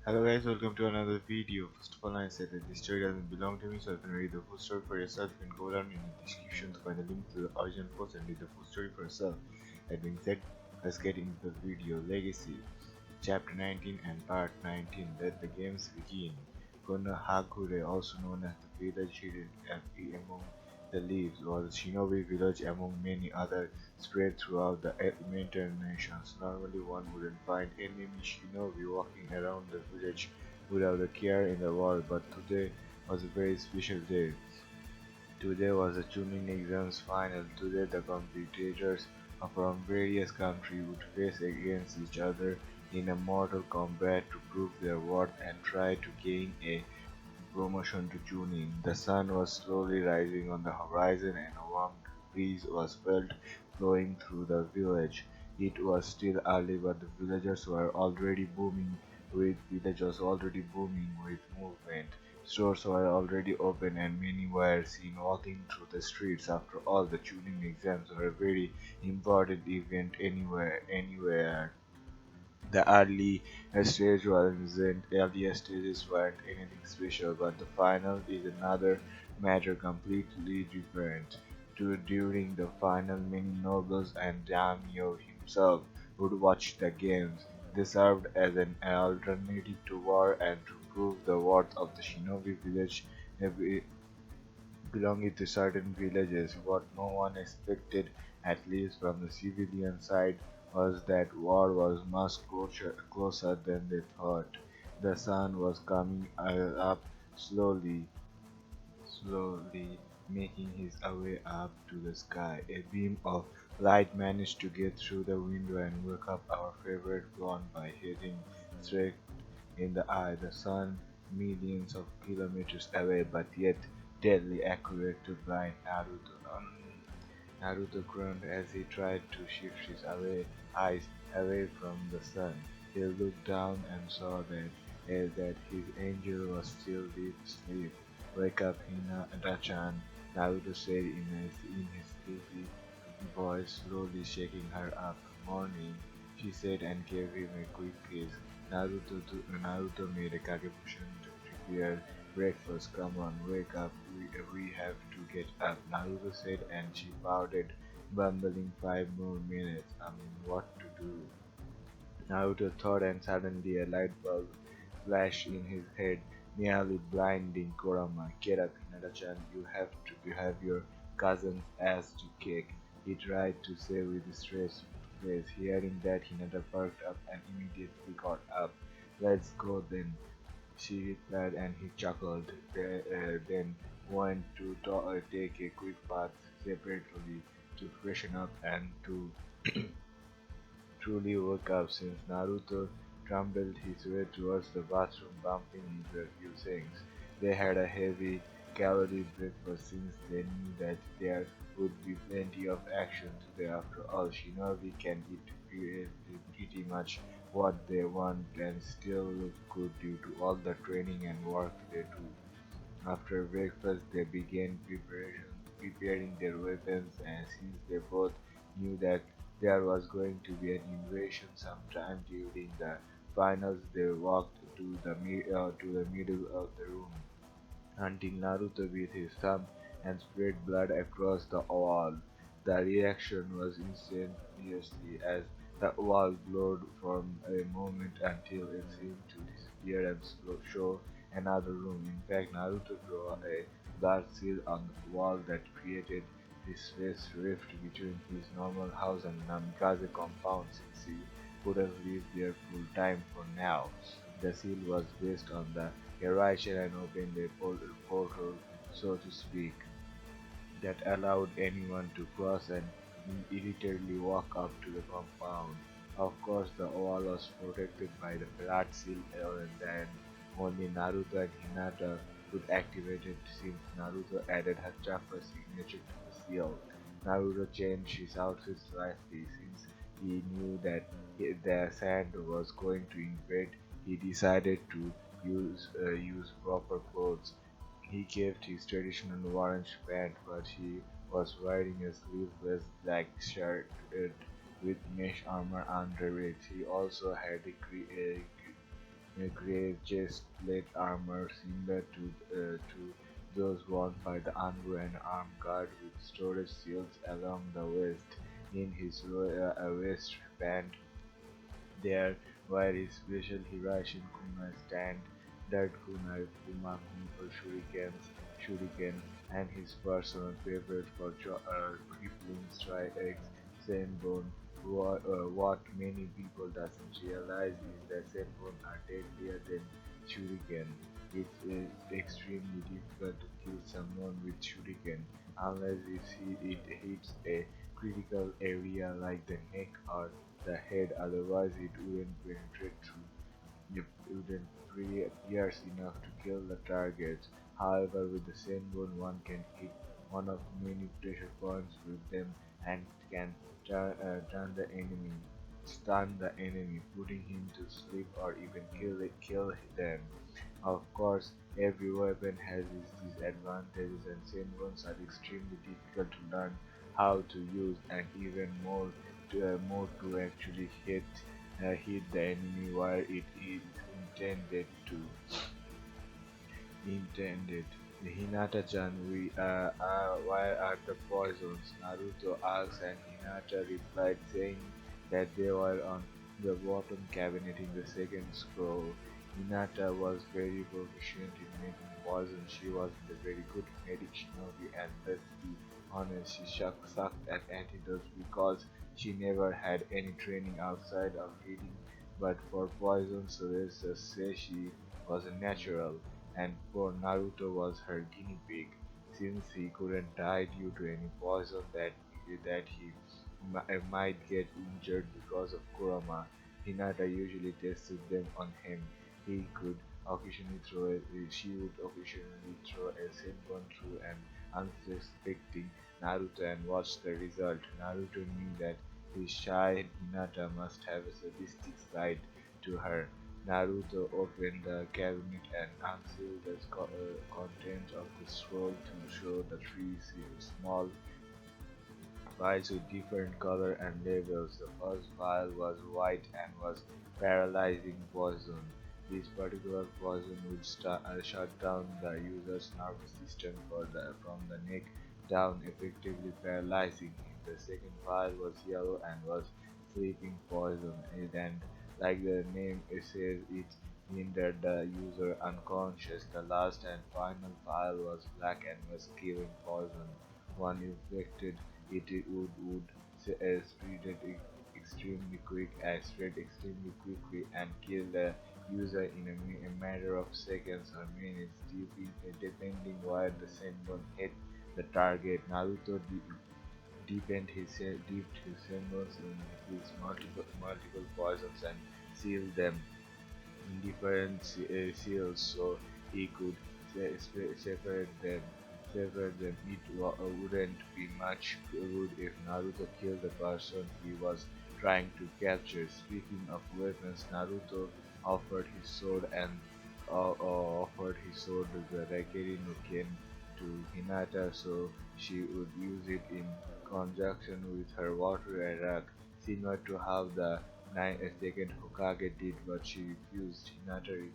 Hello guys, welcome to another video. First of all, I said that this story doesn't belong to me, so you can read the full story for yourself. You can go down in the description to find a link to the original post and read the full story for yourself. That being said, let's get into the video. Legacy, Chapter 19 and Part 19. Let the games begin. Konohagure, also known as the village hidden among the leaves, was a shinobi village among many others spread throughout the elemental nations. Normally one wouldn't find enemy shinobi walking around the village without a care in the world, but today was a very special day. Today was the tuning exams final. Today the competitors from various countries would face against each other in a mortal combat to prove their worth and try to gain a promotion to tuning. The sun was slowly rising on the horizon and a warm breeze was felt blowing through the village. It was still early, but the village was already booming with movement. Stores were already open and many were seen walking through the streets. After all, the tuning exams were a very important event anywhere. The earlier stages weren't anything special, but the final is another matter completely different. During the final, many nobles and daimyo himself would watch the games. They served as an alternative to war and to prove the worth of the shinobi village belonging to certain villages. What no one expected, at least from the civilian side, was that war was much closer than they thought. The sun was coming up slowly, slowly making his way up to the sky. A beam of light managed to get through the window and wake up our favorite blonde by hitting straight in the eye. The sun, millions of kilometers away, but yet deadly accurate to blind Naruto. Naruto groaned as he tried to shift his eyes away from the sun. He looked down and saw that his angel was still deep asleep. "Wake up, Hinata-chan," Naruto said in his sleepy voice, slowly shaking her up. "Morning," she said and gave him a quick kiss. Naruto made a Kagebushin to prepare breakfast. "Come on, wake up. We have to get up," Naruto said, and she pouted, bumbling 5 more minutes. What to do? Naruto thought, and suddenly a light bulb flashed in his head, nearly blinding Kurama. "Get up, Hinata-chan. You have your cousin's ass to kick," he tried to say with a stressed face. Hearing that, Hinata perked up and immediately got up. "Let's go then," she replied, and he chuckled, then went to take a quick bath separately to freshen up and to truly woke up since Naruto trundled his way towards the bathroom, bumping into a few things. They had a heavy calorie breakfast since they knew that there would be plenty of action today. After all, shinobi can eat pretty much what they want and still look good due to all the training and work they do. After breakfast, they began preparing their weapons, and since they both knew that there was going to be an invasion sometime during the finals, they walked to the middle of the room, hunting Naruto with his thumb and spread blood across the wall. The reaction was instantaneous as the wall glowed for a moment until it seemed to disappear and show another room. In fact, Naruto drew a dark seal on the wall that created this space rift between his normal house and Namikaze compound since he couldn't live there full time for now. The seal was based on the Heroic and opened a portal, so to speak, that allowed anyone to cross and immediately walk up to the compound. Of course, the wall was protected by the Ferrat seal, and then only Naruto and Hinata could activate it since Naruto added her chakra signature to the seal. Naruto changed his outfit slightly since he knew that the sand was going to invade. He decided to use proper clothes. He kept his traditional orange pant, but he was wearing a sleeveless black shirt with mesh armor under it. He also had a grey chest plate armor similar to those worn by the Anbu and armed guard with storage shields along the waist. In his waistband there were his special Hirashin Kuma stand, Dirt Kunai, Kuma Kun Shuriken, and his personal favorite for crippling strikes, Senbon. What many people doesn't realize is that Senbon are deadlier than Shuriken. It's extremely difficult to kill someone with Shuriken unless it hits a critical area like the neck or the head, otherwise it wouldn't penetrate through. It wouldn't pierce enough to kill the target. However, with the Senbon, one can hit one of many pressure points with them and can stun the enemy, putting him to sleep or even kill them. Of course, every weapon has its disadvantages, and Senbons are extremely difficult to learn how to use, and even more to actually hit the enemy where it is intended to intended. Hinata-chan, why are the poisons? Naruto asked and Hinata replied saying that they were on the bottom cabinet in the second scroll. Hinata was very proficient in making poison. She was a very good medic shinobi and let's be honest, she sucked at antidotes because she never had any training outside of reading. But for poison, so let's just say she was a natural and poor Naruto was her guinea pig, since he couldn't die due to any poison that he might get injured because of Kurama. Hinata usually tested them on him. He could she would occasionally throw a senbon through an unsuspecting Naruto and watch the result. Naruto knew that his shy Hinata must have a sadistic side to her. Naruto opened the cabinet and unsealed the contents of the scroll to show the three small files with different color and labels. The first file was white and was paralyzing poison. This particular poison would shut down the user's nervous system from the neck down, effectively paralyzing him. The second file was yellow and was sleeping poison, and like the name says, it rendered the user unconscious. The last and final file was black and was killing poison. One infected it spread extremely quickly and kill the user in a matter of seconds or minutes, depending where the senbon hit the target. Naruto dipped his senbons in his multiple poisons and sealed them in different seals so he could separate them. Wouldn't be much good if Naruto killed the person he was trying to capture. Speaking of weapons, Naruto offered his sword and offered his sword the Raikiri no Ken to Hinata so she would use it in conjunction with her water attack, similar to how the second Hokage did, but she refused. Hinata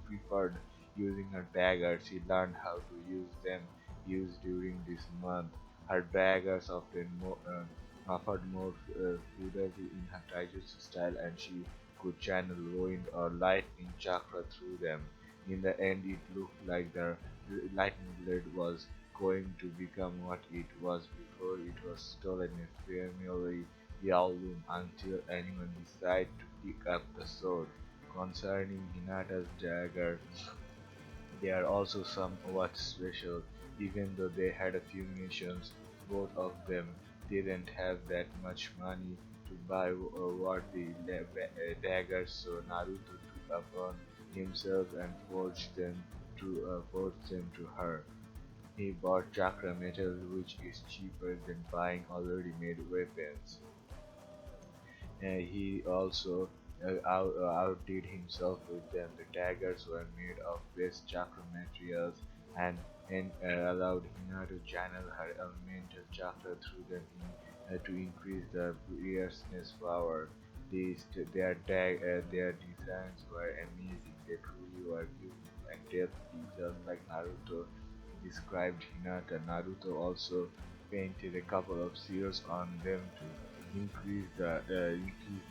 preferred using her daggers. She learned how to use them used during this month. Her daggers offered more fluidity in her taijutsu style, and she could channel wind or lightning chakra through them. In the end, it looked like the lightning blade was going to become what it was before it was stolen ephemerally heirloom until anyone decided to pick up the sword. Concerning Hinata's dagger, they are also somewhat special, even though they had a few missions. Both of them didn't have that much money to buy worthy daggers, so Naruto took upon himself and forged them to her. He bought chakra metal, which is cheaper than buying already made weapons. He also outdid himself with them. The daggers were made of best chakra materials and allowed Hina to channel her elemental chakra through them to increase the fierceness power. Their designs were amazing. They truly were beautiful and deadly, just like Naruto described Hinata. Naruto also painted a couple of seals on them to increase the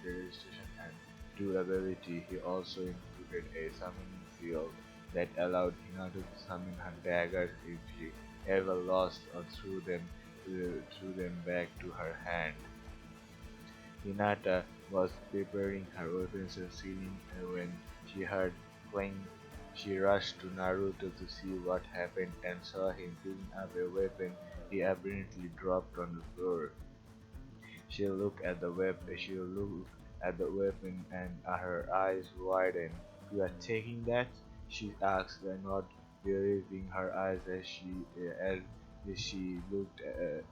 resistance and durability. He also included a summoning seal that allowed Hinata to summon her daggers if she ever lost or threw them back to her hand. Hinata was preparing her weapons and sealing when she heard clang. She rushed to Naruto to see what happened and saw him picking up a weapon he apparently dropped on the floor. She looked at the weapon and her eyes widened. "You are taking that?" she asked, not believing her eyes as she looked as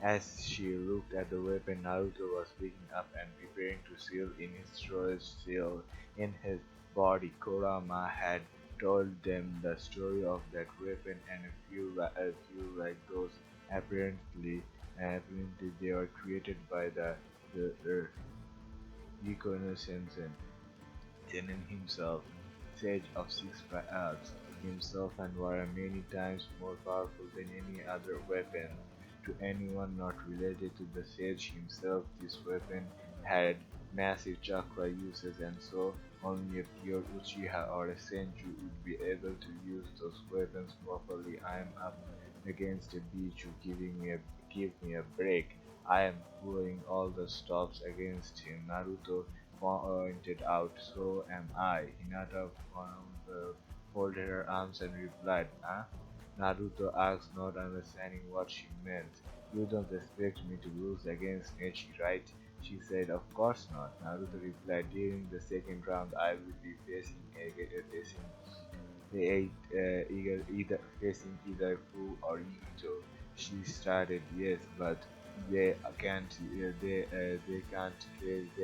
as she looked at the weapon Naruto was picking up and preparing to seal in his storage cell in his body. Kurama had told them the story of that weapon and a few like those apparently they were created by the reconnaissance Zenin himself, sage of six paths, himself and were many times more powerful than any other weapon. To anyone not related to the sage himself, this weapon had massive chakra uses and so only a pure Uchiha or a Senju would be able to use those weapons properly. I am up against a beach, give me a break. I am pulling all the stops against him. Naruto pointed out, "So am I." Hinata folded her arms and replied, "Huh?" Naruto asked, not understanding what she meant. "You don't expect me to lose against Nechi, right?" She said, "Of course not." Naruto replied, "During the second round, I will be facing either facing either Fu or Ito." She started, "Yes, but they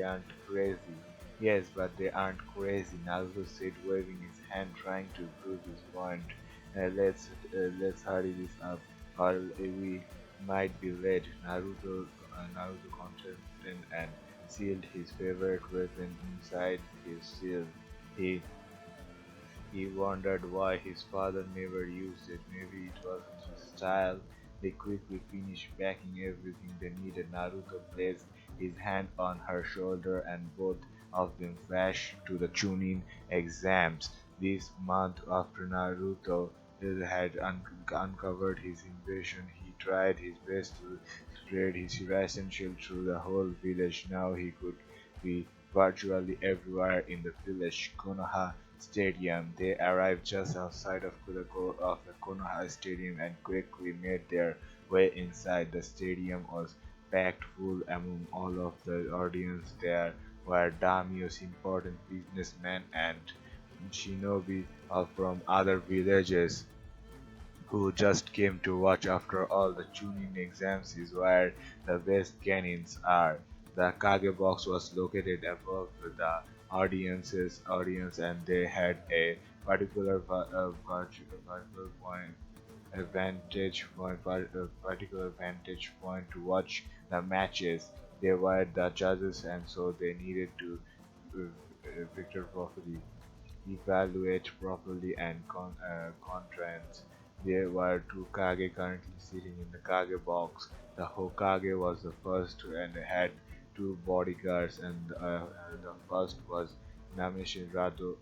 aren't crazy." "Yes, but they aren't crazy," Naruto said, waving his hand, trying to prove his point. Let's hurry this up, or we might be late." Naruto contemplated and sealed his favorite weapon inside his seal. He he wondered why his father never used it. Maybe it wasn't his style. They quickly finished packing everything they needed. Naruto placed his hand on her shoulder and both of them flashed to the Chunin exams. This month after Naruto had uncovered his invasion, he tried his best to spread his essential through the whole village. Now he could be virtually everywhere in the village. Konoha Stadium. They arrived just outside of the Konoha Stadium and quickly made their way inside. The stadium was packed full. Among all of the audience there were daimyos, important businessmen, and shinobi from other villages who just came to watch. After all, the tuning exams is where the best canines are. The Kage box was located above the audience and they had a particular point particular vantage point to watch the matches. They were the judges and so they needed to victor properly evaluate properly and contrast. There were two Kage currently sitting in the Kage box. The Hokage was the first and had two bodyguards, and the first was Namishin Rado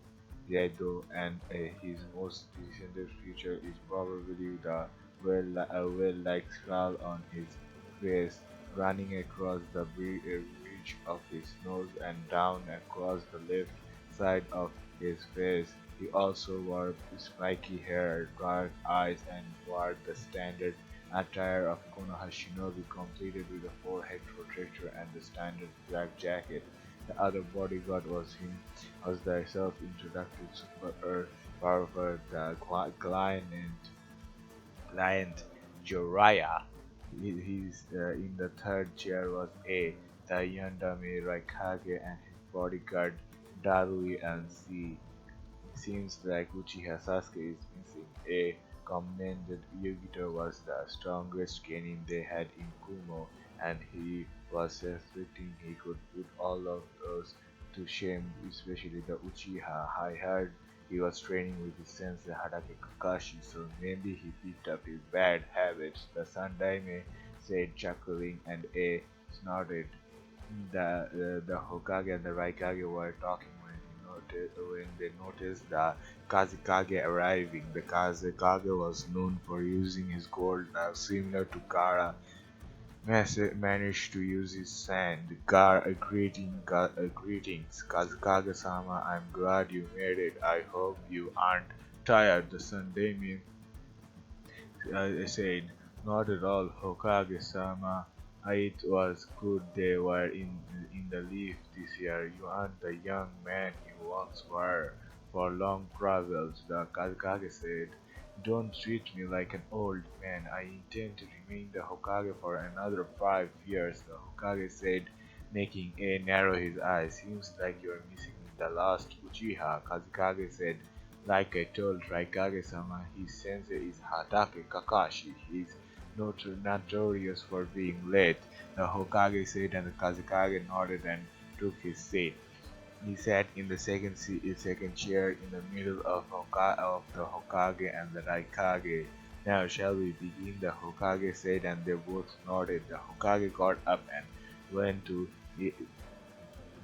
Yedo, and his most descended feature is probably the well-liked scar on his face, running across the bridge of his nose and down across the left side of his face. He also wore spiky hair, dark eyes, and wore the standard attire of Konoha shinobi, completed with a forehead protector and the standard black jacket. The other bodyguard was the self-introduced super powerful the client Jiraiya. He's in the third chair was A. The Yandame Raikage and his bodyguard Darui and C. Seems like Uchiha Sasuke is missing. A commended Yugito was the strongest genin they had in Kumo, and he was self-inflicting. He could put all of us to shame, especially the Uchiha. I heard he was training with his sensei Hadake Kakashi, so maybe he picked up his bad habits, the Sandaime said, chuckling, and A snorted. The Hokage and the Raikage were talking when they noticed the Kazekage arriving. The Kazekage was known for using his gold knife similar to Gaara. Managed to use his sand. Greetings, Kazekage-sama. I'm glad you made it. I hope you aren't tired. The Sundemi said, "Not at all, Hokage-sama. It was good they were in the lift this year. You aren't the young man you once were for long travels," the Kazekage said. "Don't treat me like an old man. I intend to remain the Hokage for another 5 years," the Hokage said, making A narrow his eyes. "Seems like you're missing the last Uchiha," Kazekage said. "Like I told Raikage-sama, his sensei is Hatake Kakashi. He's notorious for being late," the Hokage said, and the Kazekage nodded and took his seat. He sat in the second chair in the middle of the Hokage and the Raikage. "Now shall we begin?" the Hokage said, and they both nodded. The Hokage got up and went to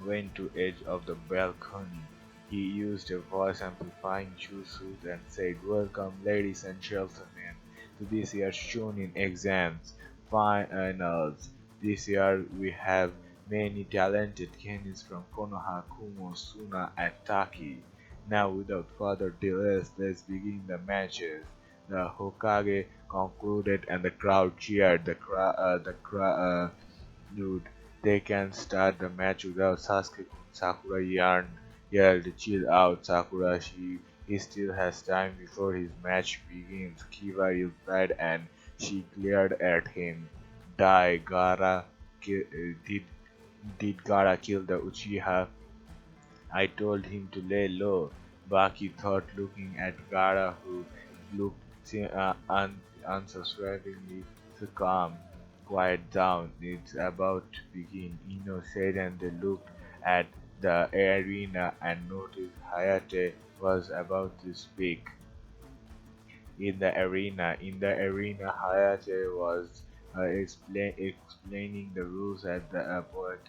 went to edge of the balcony. He used a voice-amplifying jutsu and said, "Welcome, ladies and gentlemen, to this year's Chunin exams finals. This year we have many talented candidates from Konoha, Kumo, Suna, and Taki. Now, without further delays, let's begin the matches." The Hokage concluded, and the crowd cheered. Dude, they can start the match without Sasuke. Sakura yelled, "Chill out, Sakura. He still has time before his match begins." Kiba replied, and she glared at him. "Die, Gara. Did Gara kill the Uchiha? I told him to lay low," Baki thought, looking at Gara, who looked unswervingly so calm. "Quiet down, it's about to begin," Ino said, and they looked at the arena and noticed Hayate was about to speak. In the arena, Hayate was explaining the rules at the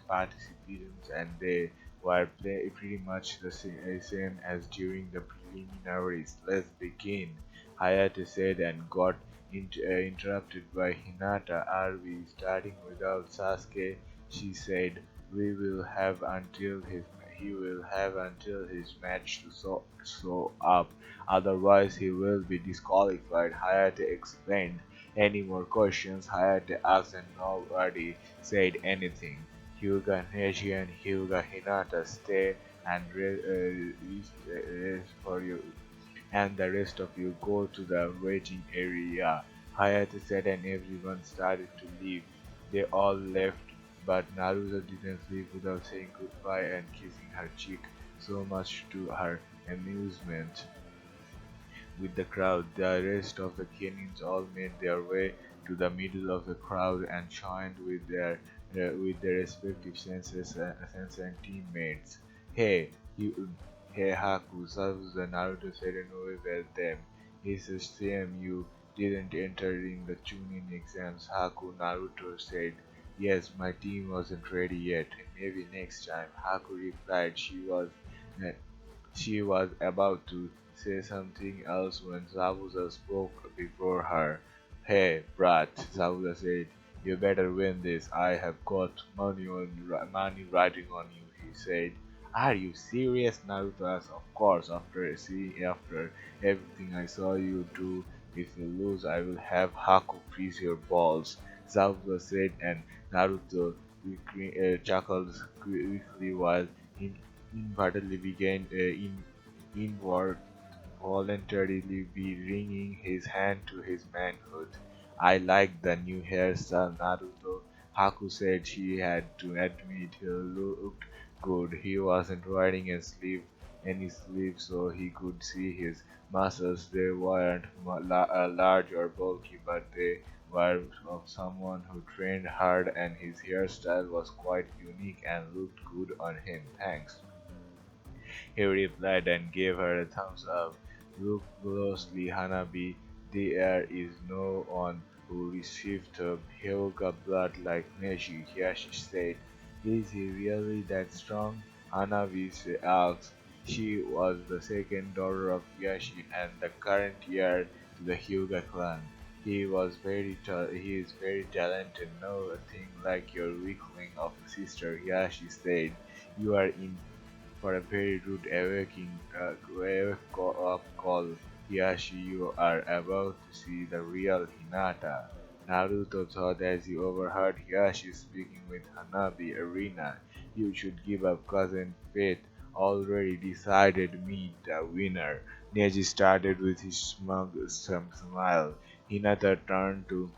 participants, and they were pretty much the same as during the preliminaries. "Let's begin," Hayate said, and got interrupted by Hinata. "Are we starting without Sasuke?" she said. He will have until his match to show up. Otherwise, he will be disqualified," Hayate explained. "Any more questions?" Hayate asked, and nobody said anything. "Hyuga Neji and Hyuga Hinata stay and rest for you, and the rest of you go to the waiting area," Hayate said, and everyone started to leave. They all left, but Naruto didn't leave without saying goodbye and kissing her cheek, so much to her amusement. With the crowd, the rest of the Kenyans all made their way to the middle of the crowd and joined with their respective sensei and teammates. "Hey, you, hey Haku," Sasuke Naruto said and waved at them. "It's a shame you didn't enter in the Chunin exams," Haku Naruto said. "Yes, my team wasn't ready yet. Maybe next time," Haku replied. She was about to say something else when Zabuza spoke before her. "Hey, brat," Zabuza said, "you better win this. I have got money riding on you," he said. "Are you serious?" Naruto asked. "Of course, after everything I saw you do. If you lose, I will have Haku freeze your balls," Zabuza said, and Naruto chuckled quickly while in inadvertently began involuntarily be wringing his hand to his manhood. "I like the new hairstyle, Naruto," Haku said. She had to admit he looked good. He wasn't wearing any sleeve so he could see his muscles. They weren't large or bulky, but they were of someone who trained hard and his hairstyle was quite unique and looked good on him. Thanks. He replied and gave her a thumbs up. Look closely, Hanabi. There is no one who received the Hyuga blood like Neji, Hiyashi said. Is he really that strong? Hanabi asked. She was the second daughter of Hiyashi and the current heir to the Hyuga clan. He is very talented, nothing like your weakling of a sister, Hiyashi said. You are in for a very rude wake-up call. Hiyashi, you are about to see the real Hinata. Naruto thought as he overheard Hiyashi speaking with Hanabi Arena. You should give up cousin Fate. Already decided me the winner. Neji started with his smile. Hinata turned to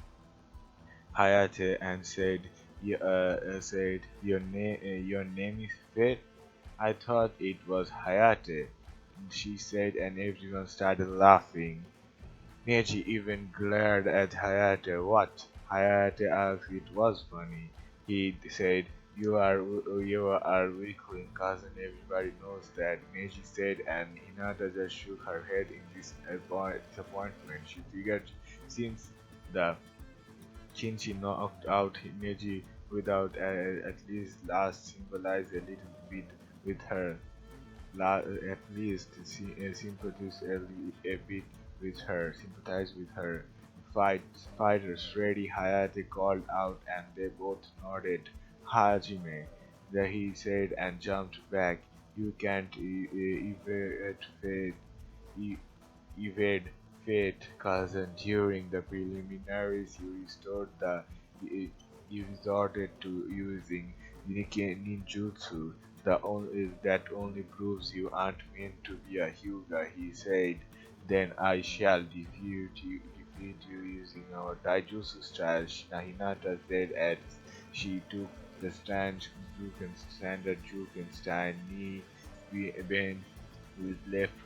Hayate and said, your name is Fate? I thought it was Hayate, she said, and everyone started laughing. Neji even glared at Hayate. What? Hayate asked. It was funny. He said, you are weakling, cousin. Everybody knows that. Neji said, and Hinata just shook her head in disappointment. She figured since the Shinji knocked out Neji without at least last symbolize a little bit with her at least sympathize with her. Fighters ready, Hayate called out, and they both nodded. Hajime, that he said, and jumped back. You can't e- evade fate, cousin. During the preliminaries, you resorted to using ninjutsu. That only proves you aren't meant to be a Hyuga, he said. Then I shall defeat you using our taijutsu style, Hinata said as she took the standard Juken stand, knee bent with left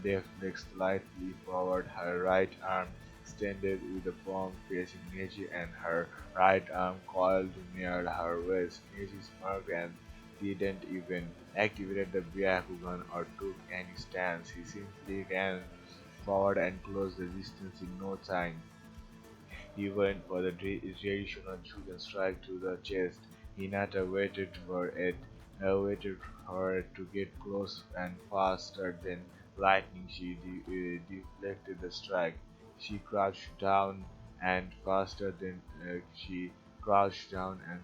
leg slightly forward, her right arm extended with the palm facing Neji and her right arm coiled near her waist. Neji smirked and didn't even activate the Byakugan or took any stance. He simply ran forward and closed the distance in no time. He went for the traditional Shogun strike to the chest. Hinata waited for it to get close, and faster than lightning she deflected the strike. She crouched down, and faster than she crouched down and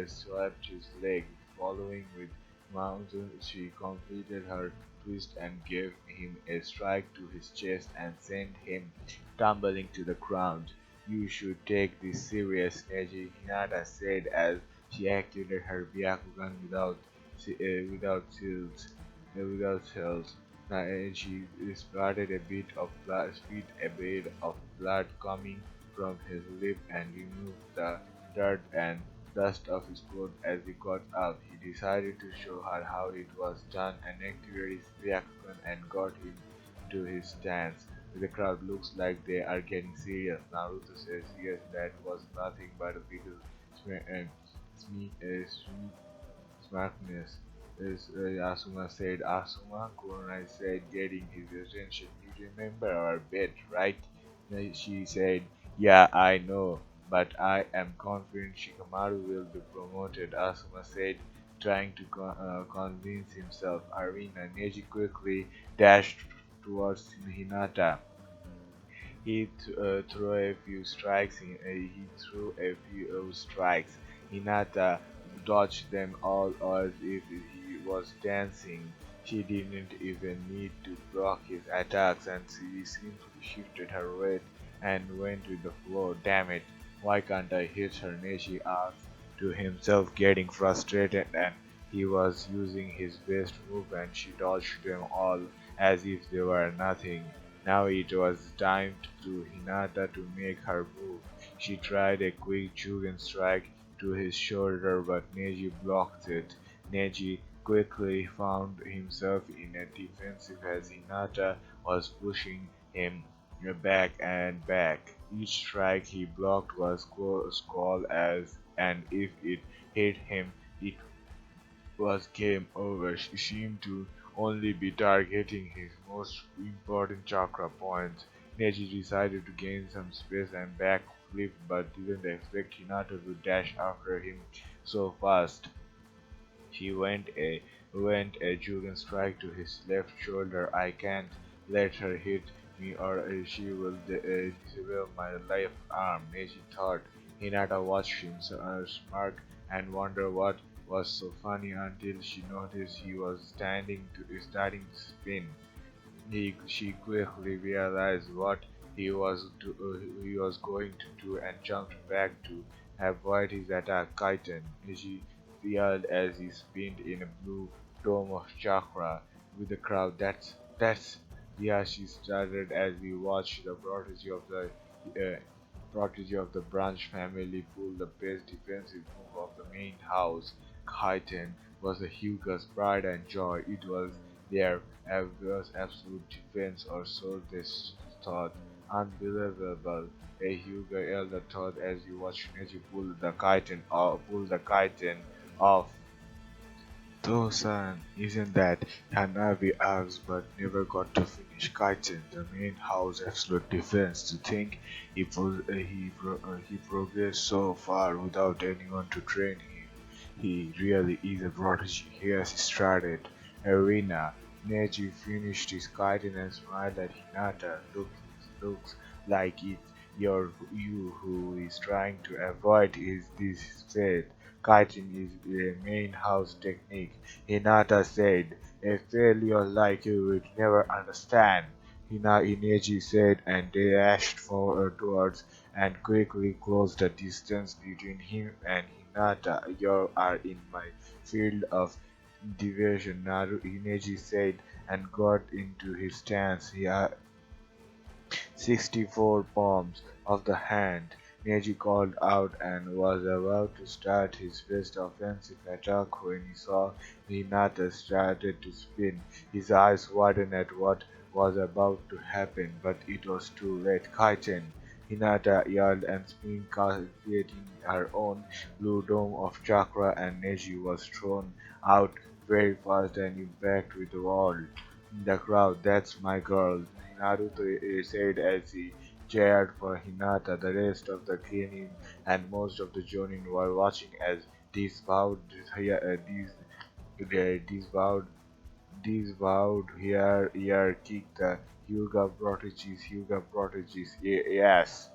swept his leg. Following with mountain, she completed her twist and gave him a strike to his chest and sent him tumbling to the ground. You should take this serious, Neji, Hinata said as she activated her Byakugan without cells. And she splattered a bit of blood coming from his lip and removed the dirt and dust off his clothes as he got up. He decided to show her how it was done and activated his Byakugan and got him to his stance. The crowd looks like they are getting serious. Naruto says, yes, that was nothing but a little sweet smartness. Asuma said. Asuma, Kuronai said, getting his attention. You remember our bet, right? She said, yeah, I know, but I am confident Shikamaru will be promoted, Asuma said, trying to convince himself. Arena Neji quickly dashed towards Hinata. He threw a few strikes. Hinata dodged them all as if he was dancing. She didn't even need to block his attacks, and she simply shifted her weight and went with the flow. Damn it! Why can't I hit her? Neji asked to himself, getting frustrated, and he was using his best move, and she dodged them all as if they were nothing. Now it was time to Hinata to make her move. She tried a quick Jugen strike to his shoulder, but Neji blocked it. Neji quickly found himself in a defensive as Hinata was pushing him back and back. Each strike he blocked was squall as, and if it hit him, it was game over. She seemed to only be targeting his most important chakra points. Neji decided to gain some space and backflip, but didn't expect Hinata to dash after him so fast. She went a juggling strike to his left shoulder. I can't let her hit me or she will disable my left arm, Neji thought. Hinata watched him smirk and wonder what was so funny until she noticed he was starting to spin. She quickly realized what he was going to do and jumped back to avoid his attack. Kaitan, she yelled as he spinned in a blue dome of chakra with the crowd. That's yeah, she started as we watched the prodigy of the branch family pull the best defensive move of the main house. Kaitan was the Hyuga's pride and joy. It was their was absolute defense, or so they thought. Unbelievable, a Hyuga elder thought as he watched Neji pull the kitten off. Tosan, isn't that Hanabi asked but never got to finish Kaiten, the main house absolute defense. To think he progressed so far without anyone to train him. He really is a prodigy. Here's started. Arena. Neji finished his Kaiten and smiled at Hinata. Looks like it's you who is trying to avoid is this fate. Kiting is the main house technique, Hinata said. A failure like you would never understand, Ineji said, and they dashed forward towards and quickly closed the distance between him and Hinata. You are in my field of division, Naru Ineji said, and got into his stance. He 64 palms of the hand, Neji called out and was about to start his best offensive attack when he saw Hinata started to spin. His eyes widened at what was about to happen, but it was too late. Kaiten! Hinata yelled and spin creating her own blue dome of chakra, and Neji was thrown out very fast and impact with the wall. The crowd, that's my girl, Naruto said as he cheered for Hinata. The rest of the genin and most of the jonin were watching as these vowed, these, these vowed, these vowed here kicked the Hyuga prodigies, yes.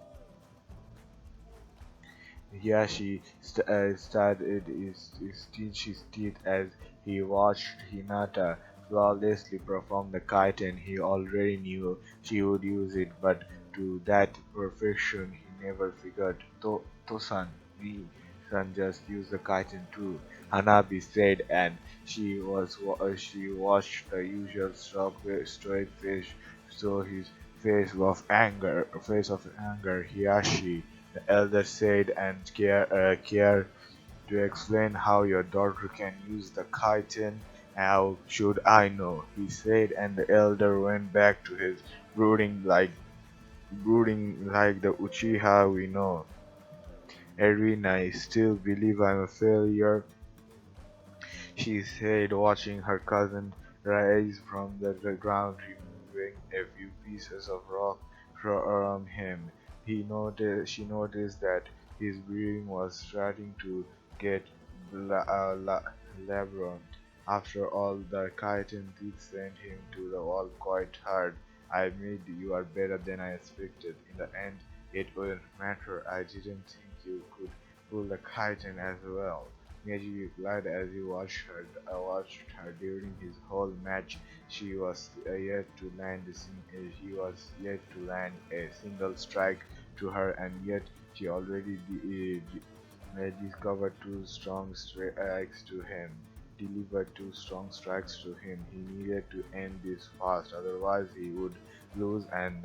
Hiyashi started his clench his teeth as he watched Hinata flawlessly perform the kiten. He already knew she would use it, but to that perfection he never figured. Tosan, we can just use the kiten too, Hanabi said, and she watched the usual stoic face, so his face of anger. Hiyashi, the elder said, and care to explain how your daughter can use the kitten. How should I know? He said, and the elder went back to his brooding like the Uchiha we know. Erina, I still believe I'm a failure, she said, watching her cousin rise from the ground, removing a few pieces of rock from him. She noticed that his breathing was starting to get labored. After all, the kitten did send him to the wall quite hard. I admit you are better than I expected. In the end, it wouldn't matter. I didn't think you could pull the kitten as well. Neji replied as he watched her during his whole match. He was yet to land a single strike to her, and yet she already discovered two strong strikes to him. Delivered two strong strikes to him. He needed to end this fast, otherwise he would lose, and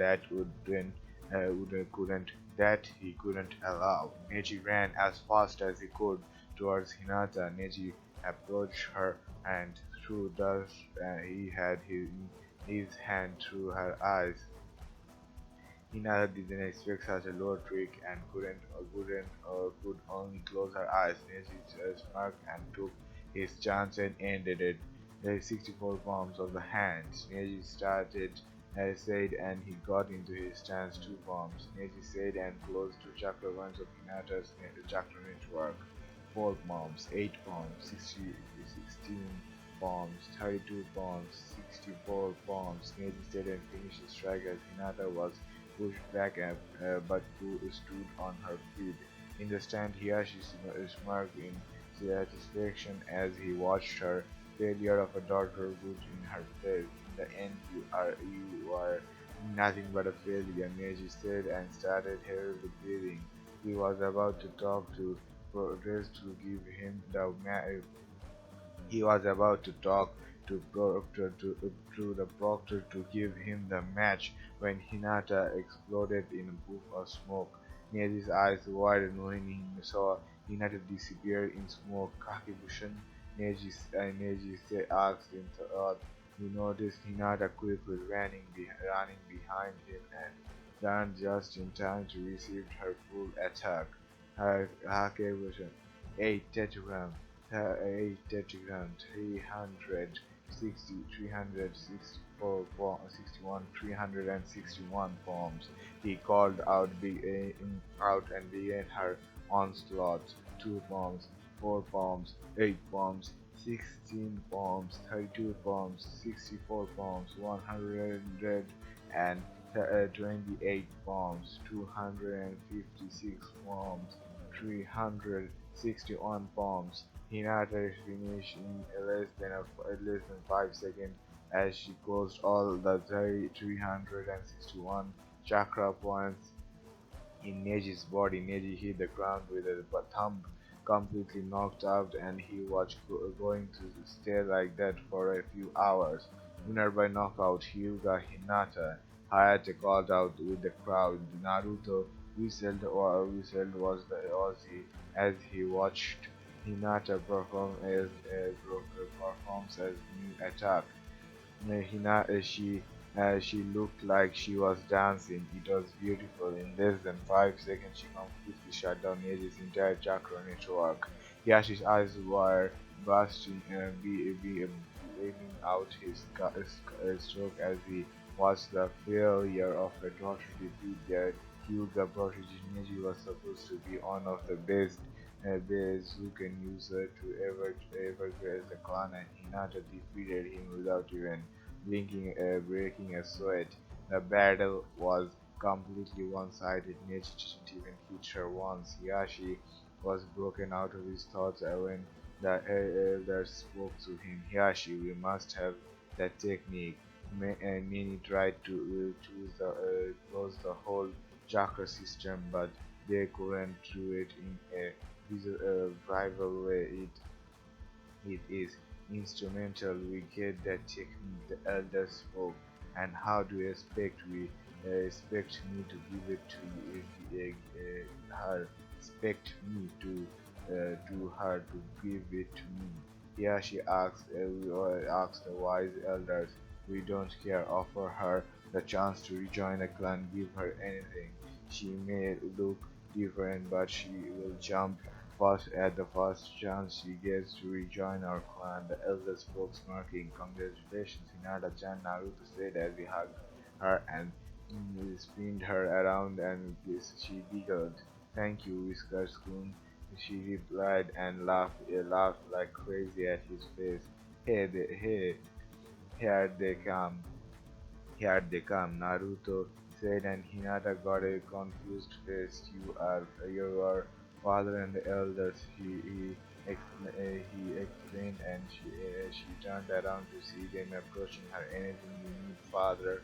couldn't that he couldn't allow. Neji ran as fast as he could towards Hinata. Neji approached her and threw dust. He had his hand through her eyes. Hinata didn't expect such a low trick and could only close her eyes. Neji smirked and took his chance and ended it. The 64 palms of the hands. Neji started said and he got into his stance 2 palms. Neji said and closed two chakra ones of Hinata's chakra network. 4 palms, 8 palms, 16 palms, 32 palms, 64 palms. Neji said and finished his strike as Hinata was pushed back but stood on her feet. In the stand, Hiyashi smirked in satisfaction as he watched her failure of a daughter root in her face. In the end, you are nothing but a failure, Meiji said and started heavily breathing. He was about to talk to protest to give him the he was about to talk to the proctor to give him the match when Hinata exploded in a puff of smoke. Neji's eyes widened when he saw Hinata disappear in smoke. Kakibushin, Neji asked in thought. He noticed Hinata quickly running behind him and turned just in time to receive her full attack. Her Kakibushin, 8 tetragram. 8 tetragram, 360, 364, 61, 361 poems. He called out and began her onslaught. 2 poems, 4 poems, 8 poems, 16 poems, 32 poems, 64 poems, 100 and 28 poems, 256 poems, 361 poems. Hinata finished in less than 5 seconds as she closed all the 361 chakra points in Neji's body. Neji hit the ground with a thumb, completely knocked out, and he was going to stay like that for a few hours. Winner by knockout, Hyuga Hinata. Hayate called out with the crowd. Naruto whistled was the Oazid as he watched Hinata performs as new attack. She looked like she was dancing. It was beautiful. In less than 5 seconds, she completely shut down Neji's entire chakra network. Yashi's eyes were bursting, blaming out his stroke as he watched the failure of a daughter defeat their Hyuga protege. Neji was supposed to be one of the best who can use her to ever grace the clan, and Hinata defeated him without even breaking a sweat. The battle was completely one-sided. Neji didn't even hit her once. Hiyashi was broken out of his thoughts when the elder spoke to him. Hiyashi, we must have that technique. Many tried to close the whole chakra system, but they couldn't do it in a rival way. It is instrumental. We get that technique the elders spoke, and how do you expect me to give it to you, her? Expect me to her to give it to me? Here she asked the wise elders. We don't care. Offer her the chance to rejoin the clan. Give her anything. She may look different, but she will jump first at the first chance she gets to rejoin our clan. The elder spoke smirking. Congratulations, Hinata-chan, Naruto said as he hugged her and spun her around and she giggled. Thank you, Whiskers-kun, she replied and laughed like crazy at his face. Hey, here they come. Here they come, Naruto said, and Hinata got a confused face. Your father and the elders, he explained, and she turned around to see them approaching her. Anything you need, father,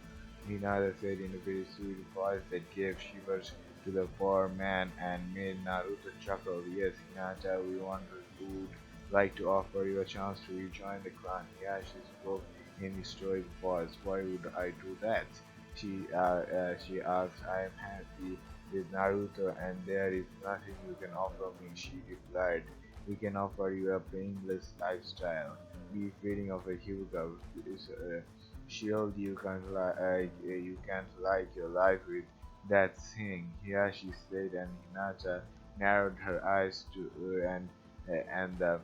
Hinata said in a very sweet voice that gave shivers to the poor man and made Naruto chuckle. Yes, Hinata, would like to offer you a chance to rejoin the clan. Yeah, she spoke in stoic voice. Why would I do that? She asked. I am happy with Naruto, and there is nothing you can offer me. She replied. We can offer you a painless lifestyle. Be feeling of a Hyuga is shield you can't like your life with. that thing, Hiyashi said, and Hinata narrowed her eyes to and the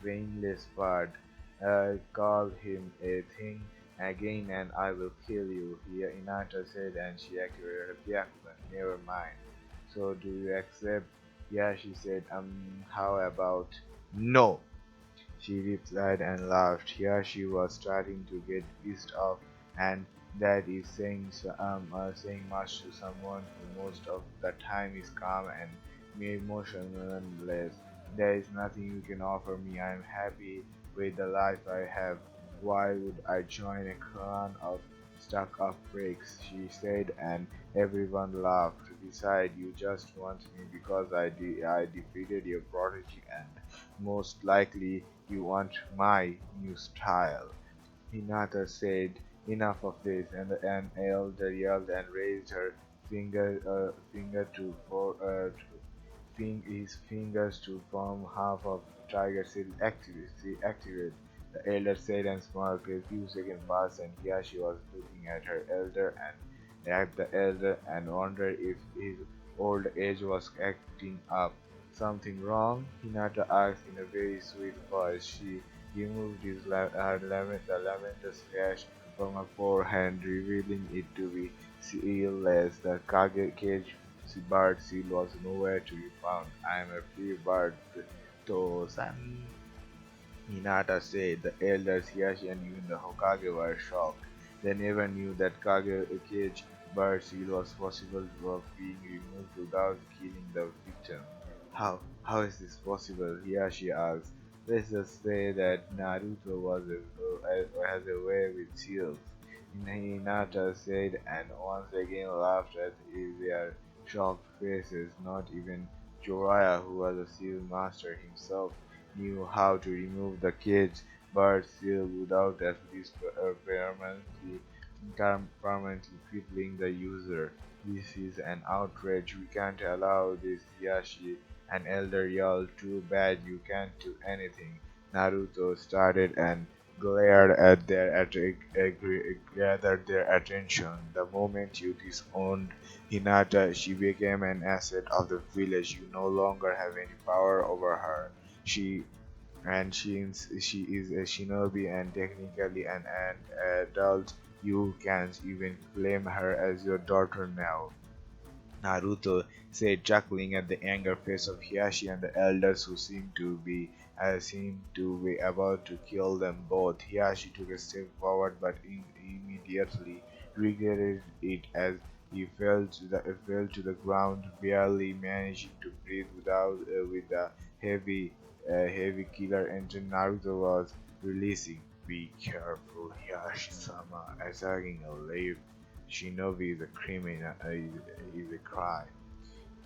brainless part. Call him a thing again and I will kill you, Hinata said, and she activated her Byakugan. Never mind. So do you accept? Yeah, she said, how about no? She replied and laughed. Here she was starting to get pissed off, and that is saying much to someone who most of the time is calm and emotionless. There is nothing you can offer me. I am happy with the life I have. Why would I join a clan of stuck-up freaks? She said, and everyone laughed. Besides, you just want me because I defeated your prodigy and most likely you want my new style. Hinata said, enough of this, and an elder yelled and raised her finger his fingers to form half of Tiger Seal activate. The elder said and smiled. A few seconds passed, and here she was looking at her elder and at the elder and wondered if his old age was acting up. Something wrong? Hinata asked in a very sweet voice. She removed the lavender flash from her forehead, revealing it to be sealless. The Kage cage bird seal was nowhere to be found. I am a free bird, To-san, Hinata said. The elders Hiyashi and even the Hokage were shocked. They never knew that Kage cage bird seal was possible of being removed without killing the victim. How is this possible? Hiyashi asked. Let's just say that Naruto has a way with seals. Hinata said and once again laughed at their shocked faces. Not even Jiraiya, who was a seal master himself, knew how to remove the cage bird seal without at least permanently crippling the user. This is an outrage. We can't allow this, Yashi. An elder yelled. Too bad you can't do anything. Naruto started and glared at gathered their attention. The moment you disowned Hinata, she became an asset of the village. You no longer have any power over her. She she is a shinobi and technically an adult. You can't even claim her as your daughter now. Naruto said, chuckling at the anger face of Hiyashi and the elders who seemed to be about to kill them both. Hiyashi took a step forward but immediately regretted it as he fell to the ground, barely managing to breathe with the heavy heavy killer engine Naruto was releasing. Be careful, Hiyashi-sama. Attacking a live shinobi is a criminal is a crime.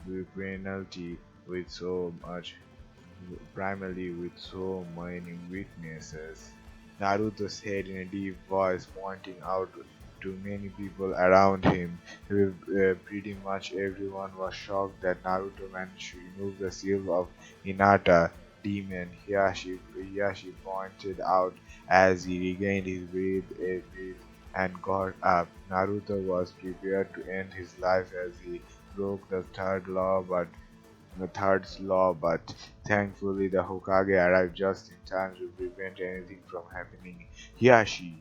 The penalty with so much primarily with so many weaknesses. Naruto said in a deep voice, pointing out to many people around him. Pretty much everyone was shocked that Naruto managed to remove the seal of Hinata demon. Hiyashi pointed out as he regained his breath and got up. Naruto was prepared to end his life as he broke the third law, but thankfully the Hokage arrived just in time to prevent anything from happening. Hiyashi,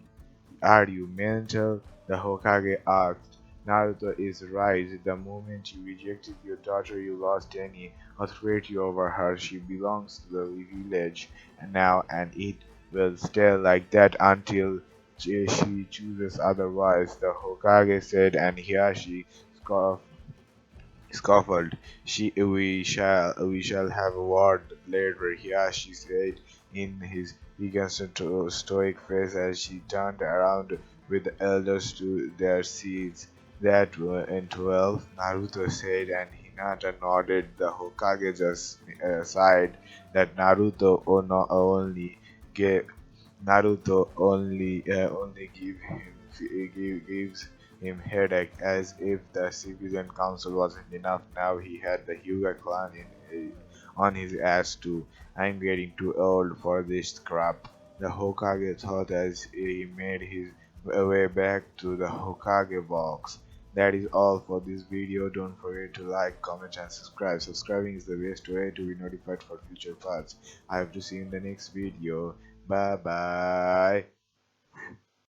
are you mental? The Hokage asked. Naruto is right. The moment you rejected your daughter, you lost any authority over her. She belongs to the village now, and it will stay like that until she chooses otherwise, the Hokage said, and Hiyashi scoffed scuffled. We shall have a word later, Hiyashi said in his vegan stoic face as she turned around with the elders to their seats. That went well, Naruto said, and Hinata nodded. The Hokage just sighed that gave Naruto only gives him headache, as if the citizen council wasn't enough. Now he had the Hyuga clan on his ass too. I'm getting too old for this crap. The Hokage thought as he made his way back to the Hokage box. That is all for this video. Don't forget to like, comment and subscribe. Subscribing is the best way to be notified for future parts. I hope to see you in the next video. Bye bye.